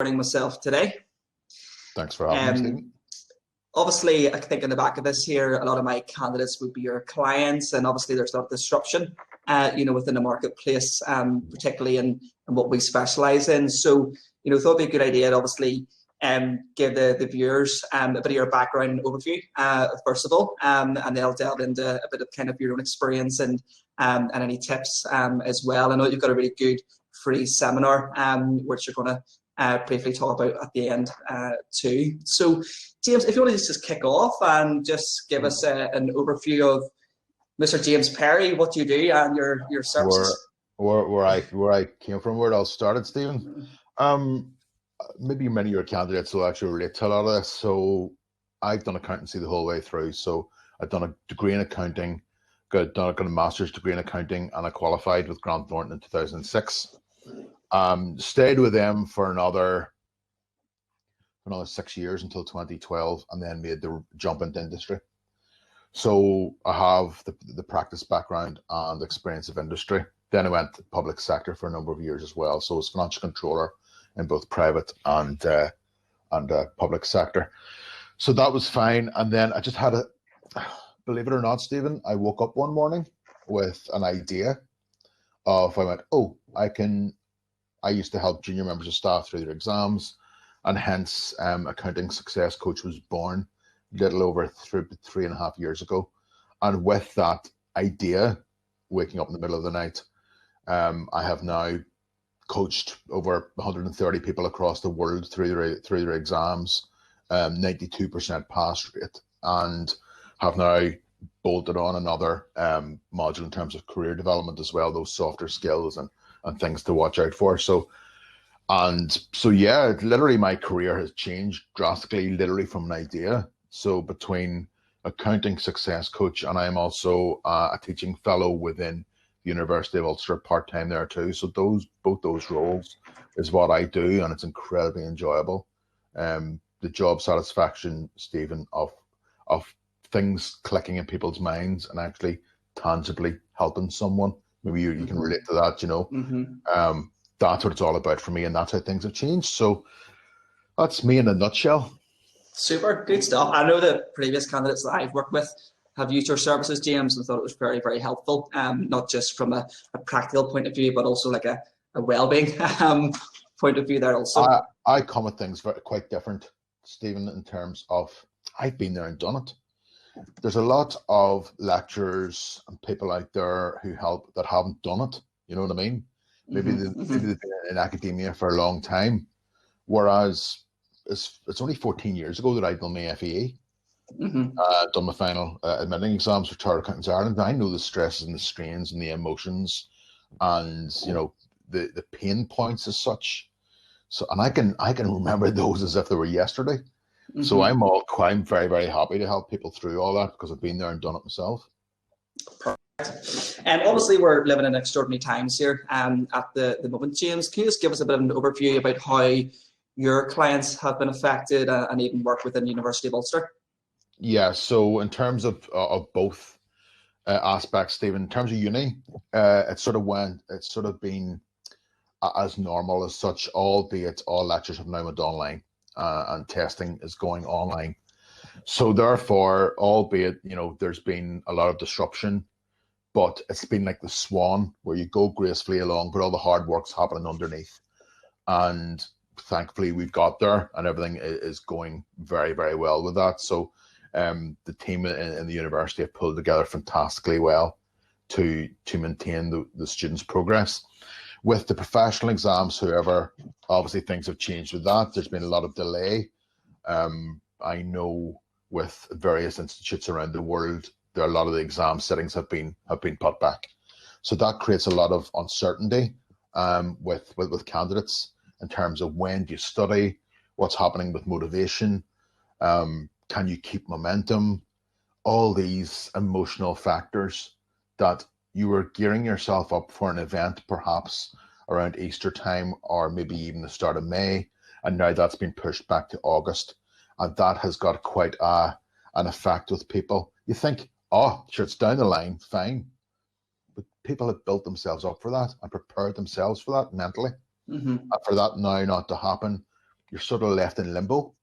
joining myself today. Thanks for having me, Stephen. Obviously, I think in the back of this here, a lot of my candidates would be your clients, and obviously there's a lot of disruption, within the marketplace, particularly in what we specialize in. So, thought it'd be a good idea to obviously give the viewers a bit of your background and overview, first of all, and they'll delve into a bit of kind of your own experience and any tips as well. I know you've got a really good free seminar, which you're going to briefly talk about at the end too. So, James, if you want to just kick off and just give us an overview of Mr. James Perry, what you do and your services. Where I came from, where it all started, Stephen. Maybe many of your candidates will actually relate to a lot of this. So I've done accountancy the whole way through. So I've done a degree in accounting, got a master's degree in accounting, and I qualified with Grant Thornton in 2006. Stayed with them for another 6 years until 2012, and then made the jump into industry. So I have the practice background and experience of industry. Then I went to public sector for a number of years as well. So I was financial controller in both private and public sector. So that was fine. And then I just had believe it or not, Stephen, I woke up one morning with an idea of, I used to help junior members of staff through their exams, and hence Accounting Success Coach was born a little over 3.5 years ago. And with that idea, waking up in the middle of the night, I have now coached over 130 people across the world through their exams, 92% pass rate, and have now bolted on another module in terms of career development as well, those softer skills and things to watch out for. So literally my career has changed drastically, literally from an idea. So between Accounting Success Coach, and I'm also a teaching fellow within the University of Ulster, part-time there too. So both those roles is what I do, and it's incredibly enjoyable. The job satisfaction, Stephen, of things clicking in people's minds and actually tangibly helping someone. Maybe you can relate to that, that's what it's all about for me, and that's how things have changed. So that's me in a nutshell. Super, good stuff. I know the previous candidates that I've worked with have used your services, James, and thought it was very, very helpful, not just from a practical point of view, but also like a well-being point of view there also. I come at things quite different, Stephen, in terms of I've been there and done it. There's a lot of lecturers and people out there who help that haven't done it. You know what I mean? Maybe they've been in academia for a long time, whereas it's only 14 years ago that I'd done my FEE, done my final admitting exams for Chartered Accountants Ireland. I know the stresses and the strains and the emotions, and the pain points as such. So, and I can remember those as if they were yesterday. So I'm very, very happy to help people through all that because I've been there and done it myself. Perfect. And obviously we're living in extraordinary times here at the moment. James, can you just give us a bit of an overview about how your clients have been affected and even work within the University of Ulster? Yeah, so in terms of both aspects, Stephen, in terms of uni, it's sort of been as normal as such, albeit all lectures have now went online. And testing is going online. So therefore, albeit, there's been a lot of disruption, but it's been like the swan where you go gracefully along, but all the hard work's happening underneath. And thankfully we've got there and everything is going very, very well with that. So the team in the university have pulled together fantastically well to maintain the students' progress. With the professional exams, however, obviously things have changed with that. There's been a lot of delay. I know with various institutes around the world, there are a lot of the exam settings have been put back. So that creates a lot of uncertainty with candidates in terms of when do you study, what's happening with motivation, can you keep momentum, all these emotional factors that you were gearing yourself up for an event perhaps around Easter time or maybe even the start of May, and now that's been pushed back to August, and that has got quite an effect with people. You think, oh, sure, it's down the line, fine, but people have built themselves up for that and prepared themselves for that mentally. And for that now not to happen, you're sort of left in limbo.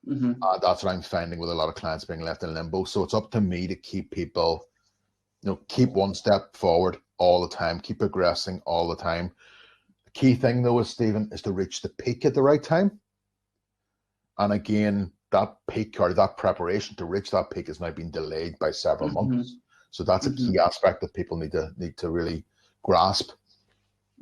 Mm-hmm. That's what I'm finding with a lot of clients, being left in limbo. So it's up to me to keep people, keep one step forward all the time, keep progressing all the time. The key thing though, Stephen, is to reach the peak at the right time. And again, that peak or that preparation to reach that peak has now been delayed by several months. So that's a key aspect that people need to really grasp.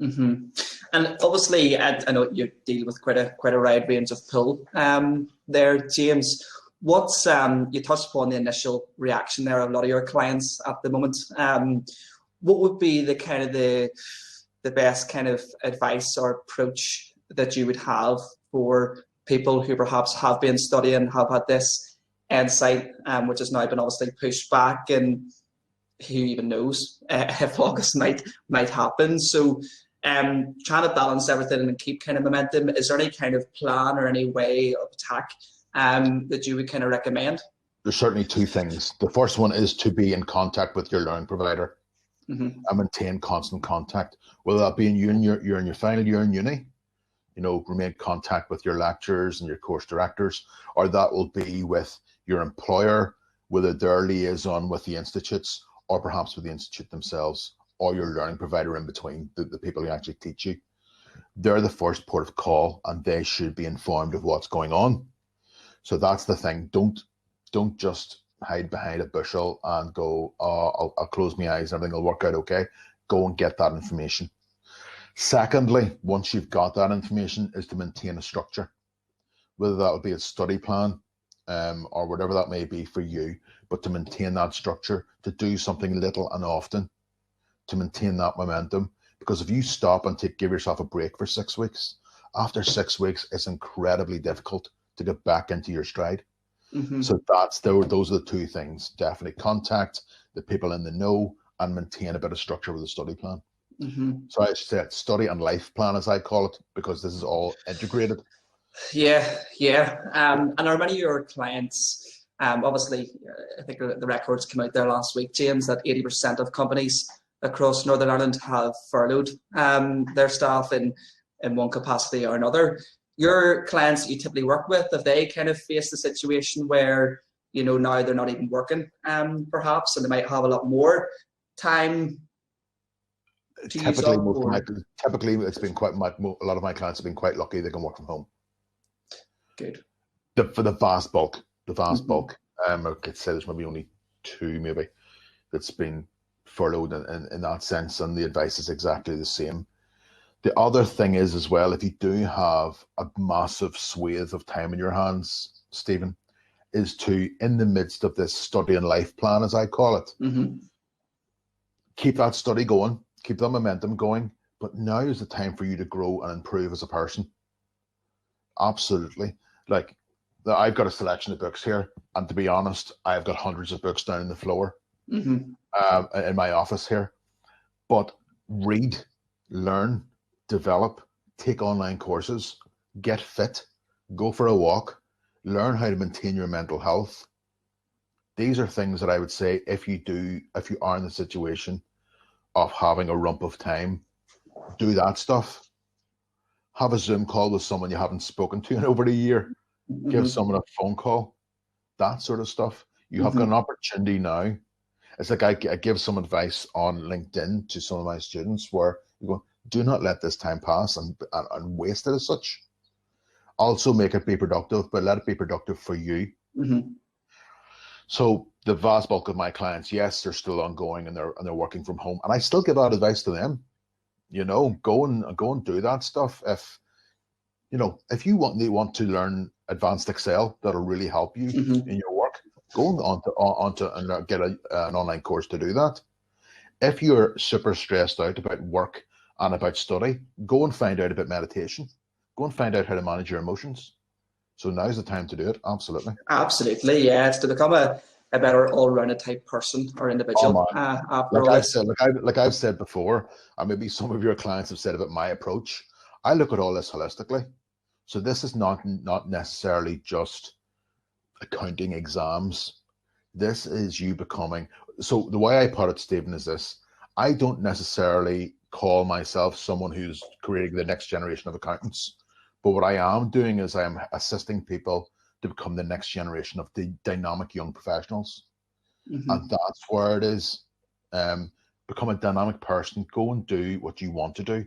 Mm-hmm. And obviously, I know you deal with quite a wide range of pull there, James. What's you touched upon the initial reaction there of a lot of your clients at the moment. What would be the kind of the best kind of advice or approach that you would have for people who perhaps have been studying, have had this insight, which has now been obviously pushed back, and who even knows if August might happen? So trying to balance everything and keep kind of momentum. Is there any kind of plan or any way of attack that you would kind of recommend? There's certainly two things. The first one is to be in contact with your learning provider and maintain constant contact. Whether that be you're in your final year in uni, remain in contact with your lecturers and your course directors, or that will be with your employer, whether their liaison with the institutes, or perhaps with the institute themselves, or your learning provider in between, the people who actually teach you. They're the first port of call, and they should be informed of what's going on. So that's the thing. Don't just hide behind a bushel and go, oh, I'll close my eyes, everything will work out okay. Go and get that information. Secondly, once you've got that information, is to maintain a structure, whether that will be a study plan or whatever that may be for you, but to maintain that structure, to do something little and often, to maintain that momentum. Because if you stop and give yourself a break for 6 weeks, after 6 weeks, it's incredibly difficult to get back into your stride. So those are the two things. Definitely contact the people in the know and maintain a bit of structure with a study plan. So I said study and life plan, as I call it, because this is all integrated. Yeah. And are many of your clients, obviously, I think the records came out there last week, James, that 80% of companies across Northern Ireland have furloughed their staff in one capacity or another. Your clients that you typically work with, have they kind of faced the situation where, now they're not even working, perhaps, and they might have a lot more time to use up? Typically, it's been a lot of my clients have been quite lucky they can work from home. Good. For the vast bulk, I could say there's maybe only two maybe that's been furloughed in that sense, and the advice is exactly the same. The other thing is as well, if you do have a massive swathe of time in your hands, Stephen, is to, in the midst of this study and life plan, as I call it, keep that study going, keep that momentum going, but now is the time for you to grow and improve as a person. Absolutely. Like, I've got a selection of books here, and to be honest, I've got hundreds of books down on the floor in my office here. But read, learn, develop, take online courses, get fit, go for a walk, learn how to maintain your mental health. These are things that I would say, if you are in the situation of having a rump of time, do that stuff. Have a Zoom call with someone you haven't spoken to in over a year. Give someone a phone call. That sort of stuff. You have got an opportunity now. It's like I give some advice on LinkedIn to some of my students where you go, do not let this time pass and waste it as such. Also make it be productive, but let it be productive for you. So the vast bulk of my clients, yes, they're still ongoing and they're working from home, and I still give out advice to them. Go and do that stuff. If you want to learn advanced Excel, that'll really help you in your work. Go onto and get an online course to do that. If you're super stressed out about work and about study, go and find out about meditation. Go and find out how to manage your emotions. So now's the time to do it. Absolutely. Absolutely, yeah. It's to become a better all-rounded type person or individual. Like I've said before, and maybe some of your clients have said about my approach, I look at all this holistically. So this is not necessarily just accounting exams. This is you becoming. So the way I put it, Stephen, is this: I don't necessarily call myself someone who's creating the next generation of accountants, But what I am doing is I am assisting people to become the next generation of the dynamic young professionals. And that's where it is. Become a dynamic person. Go and do what you want to do.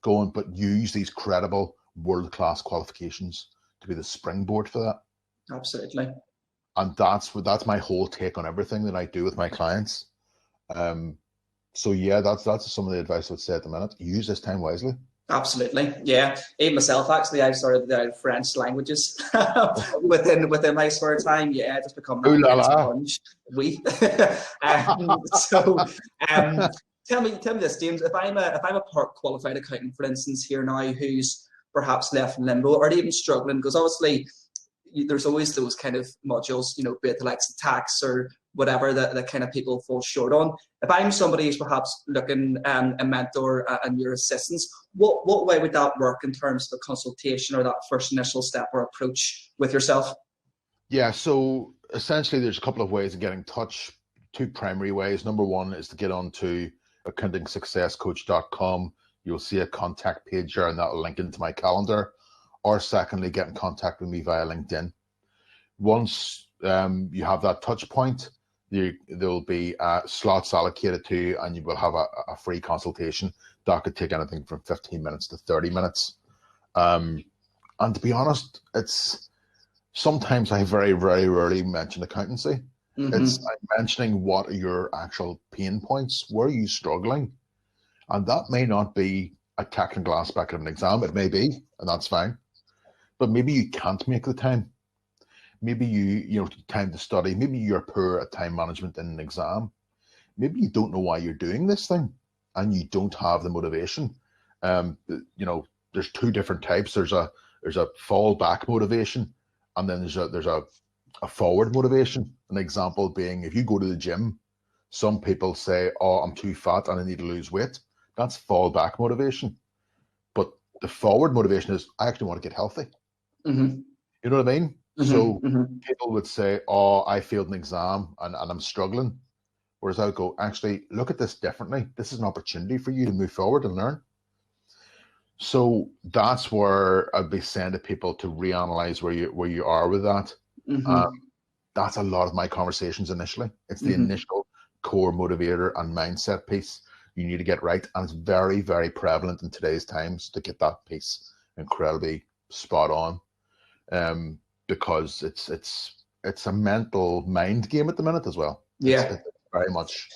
But use these credible world-class qualifications to be the springboard for that. Absolutely. And that's my whole take on everything that I do with my clients. So yeah, that's some of the advice I would say at the minute. Use this time wisely. Absolutely, yeah. Even myself, actually, I've started the French languages within my spare time. Yeah, just become that kind of sponge. Tell me this, James. If I'm a part qualified accountant, for instance, here now, who's perhaps left in limbo or even struggling, because obviously there's always those kind of modules, be it the likes of tax or whatever that kind of people fall short on. If I'm somebody who's perhaps looking a mentor and your assistance, what way would that work in terms of a consultation or that first initial step or approach with yourself? Yeah, so essentially there's a couple of ways of getting in touch. Two primary ways. Number one is to get onto accountingsuccesscoach.com. You'll see a contact page there, and that'll link into my calendar. Or secondly, get in contact with me via LinkedIn. Once you have that touch point, there'll be slots allocated to you, and you will have a free consultation that could take anything from 15 minutes to 30 minutes. And to be honest, sometimes I very, very rarely mention accountancy. I'm mentioning what are your actual pain points. Where are you struggling? And that may not be a technical aspect of an exam. It may be, and that's fine. But maybe you can't make the time. Maybe you time to study. Maybe you're poor at time management in an exam. Maybe you don't know why you're doing this thing, and you don't have the motivation. There's two different types. There's a fallback motivation, and then there's a forward motivation. An example being, if you go to the gym, some people say, "Oh, I'm too fat and I need to lose weight." That's fallback motivation. But the forward motivation is, I actually want to get healthy. You know what I mean? So people would say, "Oh, I failed an exam and I'm struggling." Whereas I would go, actually, look at this differently. This is an opportunity for you to move forward and learn. So that's where I'd be saying to people to reanalyze where you are with that. That's a lot of my conversations initially. It's the initial core motivator and mindset piece you need to get right. And it's very, very prevalent in today's times to get that piece incredibly spot on. Because it's a mental mind game at the minute as well. Yeah. It's very much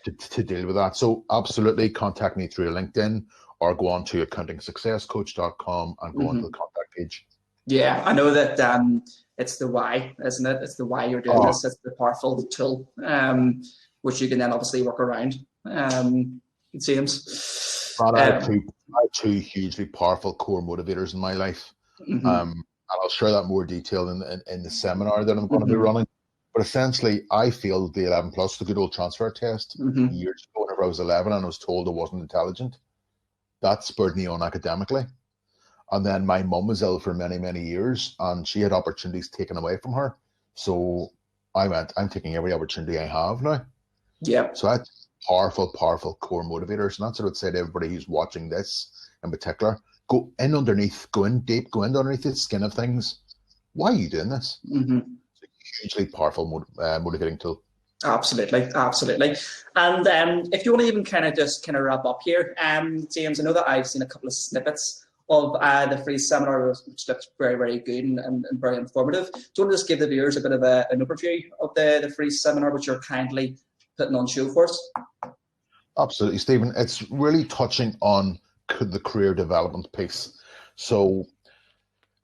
to deal with that. So absolutely contact me through LinkedIn or go on to accountingsuccesscoach.com and go onto the contact page. Yeah, I know that it's the why, isn't it? It's the why you're doing this. It's the powerful tool, which you can then obviously work around. It seems. I have two hugely powerful core motivators in my life. And I'll share that more detail in the seminar that I'm going to be running. But essentially, I failed the 11 plus, the good old transfer test, years ago whenever I was 11 and I was told I wasn't intelligent. That spurred me on academically. And then my mum was ill for many, many years and she had opportunities taken away from her. So I went, I'm taking every opportunity I have now. Yeah. So that's powerful, powerful core motivators. And that's what I would say to everybody who's watching this in particular. Go in underneath, go in deep, go in underneath the skin of things. Why are you doing this? It's a hugely powerful motivating tool. Absolutely, absolutely. And if you want to even kind of wrap up here, James, I know that I've seen a couple of snippets of the free seminar, which looks very, very good and very informative. Do you want to just give the viewers a bit of an overview of the free seminar, which you're kindly putting on show for us? Absolutely, Stephen. It's really touching on the career development piece. So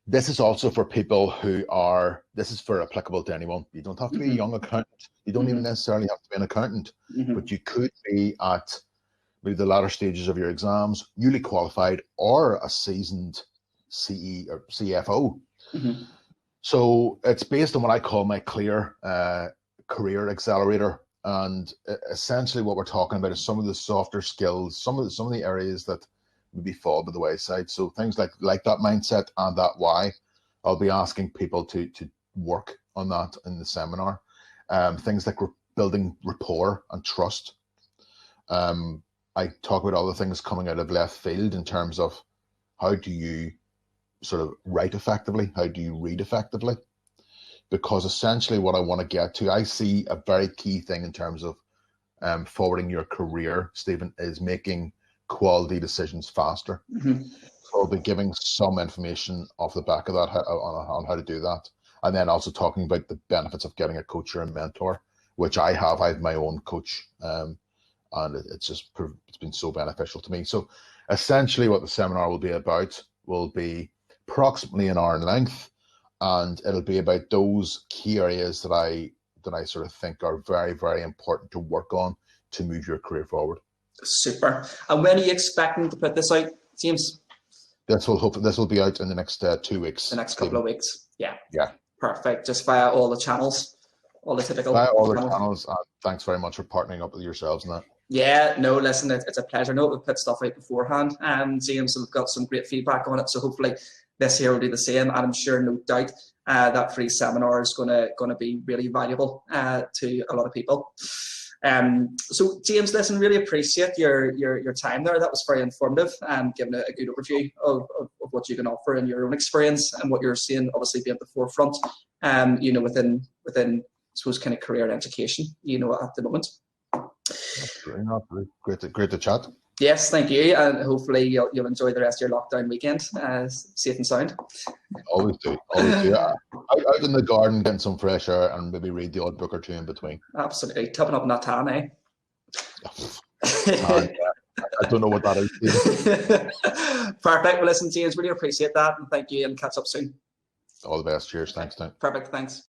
this is also for people this is for applicable to anyone. You don't have to be a young accountant. You don't even necessarily have to be an accountant, but you could be at maybe the latter stages of your exams, newly qualified, or a seasoned CE or CFO. So it's based on what I call my clear career accelerator. And essentially what we're talking about is some of the softer skills, some of the areas that maybe fall by the wayside. So things like that mindset and that why. I'll be asking people to work on that in the seminar. Things like building rapport and trust. I talk about other things coming out of left field in terms of how do you sort of write effectively? How do you read effectively? Because essentially what I want to get to, I see a very key thing in terms of forwarding your career, Stephen, is making quality decisions faster. Mm-hmm. So I'll be giving some information off the back of that on how to do that. And then also talking about the benefits of getting a coach or a mentor, which I have. I have my own coach, and it's been so beneficial to me. So essentially what the seminar will be about will be approximately an hour in length, and it'll be about those key areas that I sort of think are very, very important to work on to move your career forward. Super. And when are you expecting to put this out, James? This will be out in the next 2 weeks. The next couple of weeks. Yeah. Yeah. Perfect. Just via all the channels, all the typical. Via all the channels. Thanks very much for partnering up with yourselves in that. Yeah, no, listen, it's a pleasure. No, we've put stuff out beforehand, James, and we've got some great feedback on it. So hopefully this here will do the same, and I'm sure, no doubt, that free seminar is gonna be really valuable to a lot of people. So James, listen, really appreciate your time there. That was very informative, giving a good overview of what you can offer in your own experience and what you're seeing, obviously, be at the forefront, within I suppose kind of career and education, at the moment. Great to chat. Yes, thank you, and hopefully you'll enjoy the rest of your lockdown weekend, safe and sound. Always do. Out in the garden, getting some fresh air, and maybe read the odd book or two in between. Absolutely, topping up in that tan, eh? I don't know what that is. Perfect. Well, listen, James, really appreciate that, and thank you, and catch up soon. All the best. Cheers. Thanks, Tim. Perfect. Thanks.